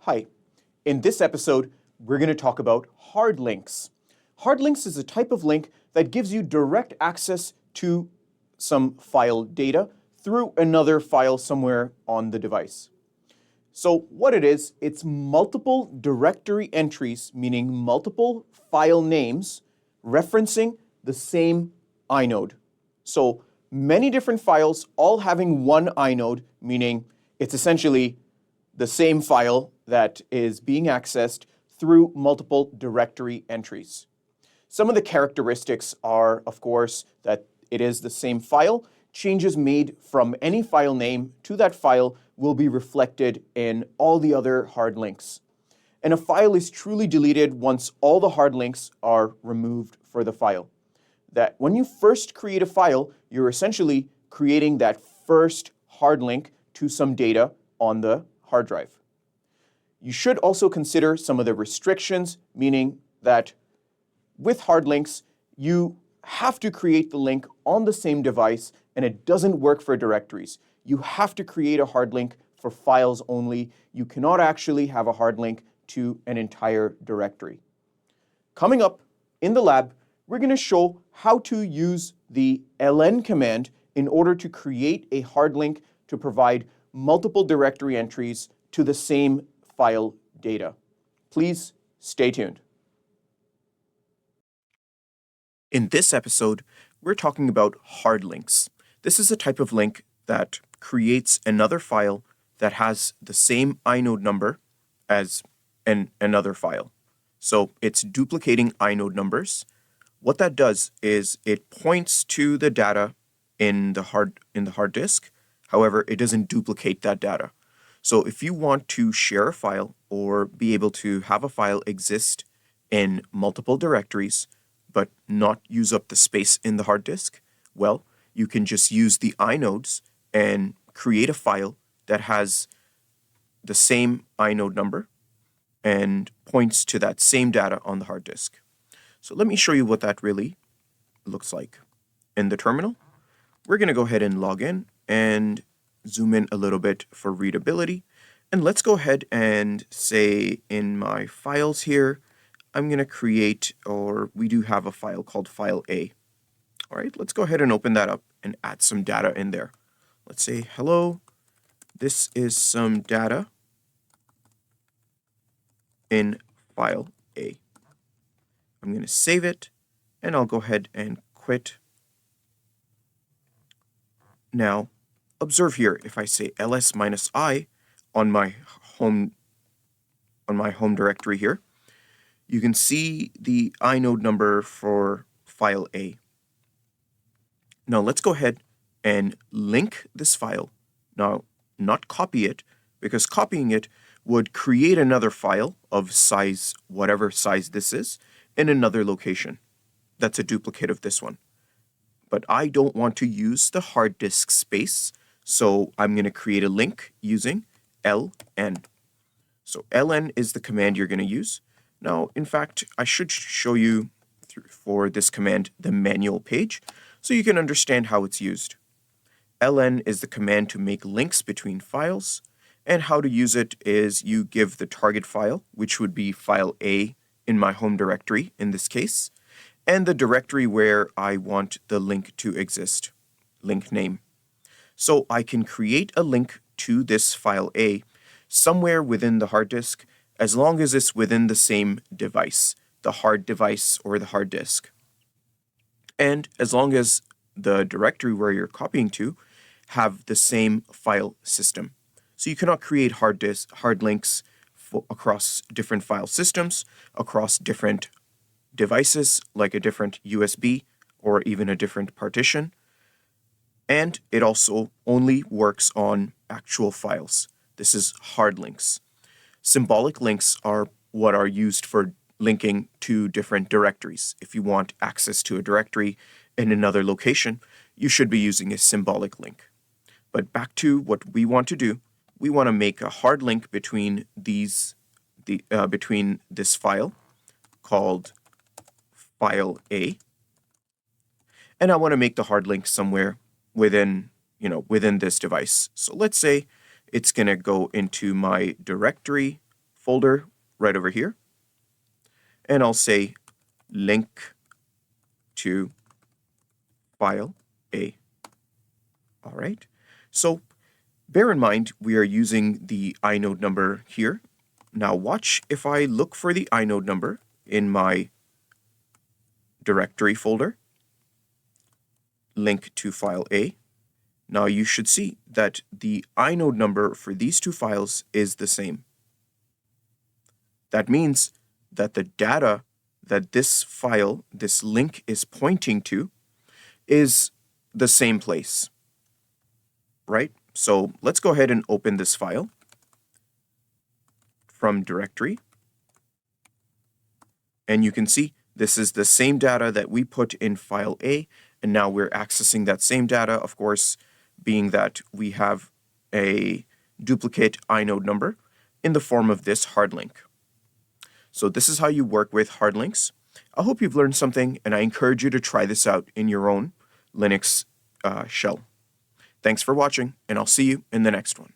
Hi. In this episode, we're going to talk about hard links. Hard links is a type of link that gives you direct access to some file data through another file somewhere on the device. So what it is, it's multiple directory entries, meaning multiple file names referencing the same inode. So many different files all having one inode, meaning it's essentially the same file that is being accessed through multiple directory entries. Some of the characteristics are, of course, that it is the same file. Changes made from any file name to that file will be reflected in all the other hard links. And a file is truly deleted once all the hard links are removed for the file. That when you first create a file, you're essentially creating that first hard link to some data on the hard drive. You should also consider some of the restrictions, meaning that with hard links, you have to create the link on the same device, and it doesn't work for directories. You have to create a hard link for files only. You cannot actually have a hard link to an entire directory. Coming up in the lab, we're going to show how to use the ln command in order to create a hard link to provide multiple directory entries to the same file data. Please stay tuned. In this episode, we're talking about hard links. This is a type of link that creates another file that has the same inode number as another file. So it's duplicating inode numbers. What that does is it points to the data in the hard disk. However, it doesn't duplicate that data. So if you want to share a file or be able to have a file exist in multiple directories, but not use up the space in the hard disk, well, you can just use the inodes and create a file that has the same inode number and points to that same data on the hard disk. So let me show you what that really looks like. In the terminal, we're going to go ahead and log in and zoom in a little bit for readability. And let's go ahead and say in my files here, I'm going to create, or we do have a file called file A. All right, let's go ahead and open that up and add some data in there. Let's say, hello, this is some data in file A. I'm going to save it, and I'll go ahead and quit. Now, observe here, if I say ls-i on my home directory here, you can see the inode number for file A. Now let's go ahead and link this file. Now, not copy it, because copying it would create another file of size, whatever size this is, in another location. That's a duplicate of this one. But I don't want to use the hard disk space, so I'm going to create a link using ln. So ln is the command you're going to use. Now, in fact, I should show you for this command the manual page so you can understand how it's used. ln is the command to make links between files, and how to use it is you give the target file, which would be file A in my home directory in this case, and the directory where I want the link to exist, link name. So I can create a link to this file A somewhere within the hard disk, as long as it's within the same device, the hard device or the hard disk. And as long as the directory where you're copying to have the same file system. So you cannot create hard links across different file systems, across different devices, like a different USB or even a different partition. And it also only works on actual files. This is hard links. Symbolic links are what are used for linking to different directories. If you want access to a directory in another location, you should be using a symbolic link. But back to what we want to do, we want to make a hard link between between this file called file A, and I want to make the hard link somewhere within this device. So let's say it's going to go into my directory folder right over here, and I'll say link to file A. All right. So bear in mind, we are using the inode number here. Now watch if I look for the inode number in my directory folder, link to file A. Now you should see that the inode number for these two files is the same. That means that the data that this file, this link is pointing to is the same place, right? So let's go ahead and open this file from directory. And you can see this is the same data that we put in file A, and now we're accessing that same data, of course, being that we have a duplicate inode number in the form of this hard link. So this is how you work with hard links. I hope you've learned something, and I encourage you to try this out in your own Linux shell. Thanks for watching, and I'll see you in the next one.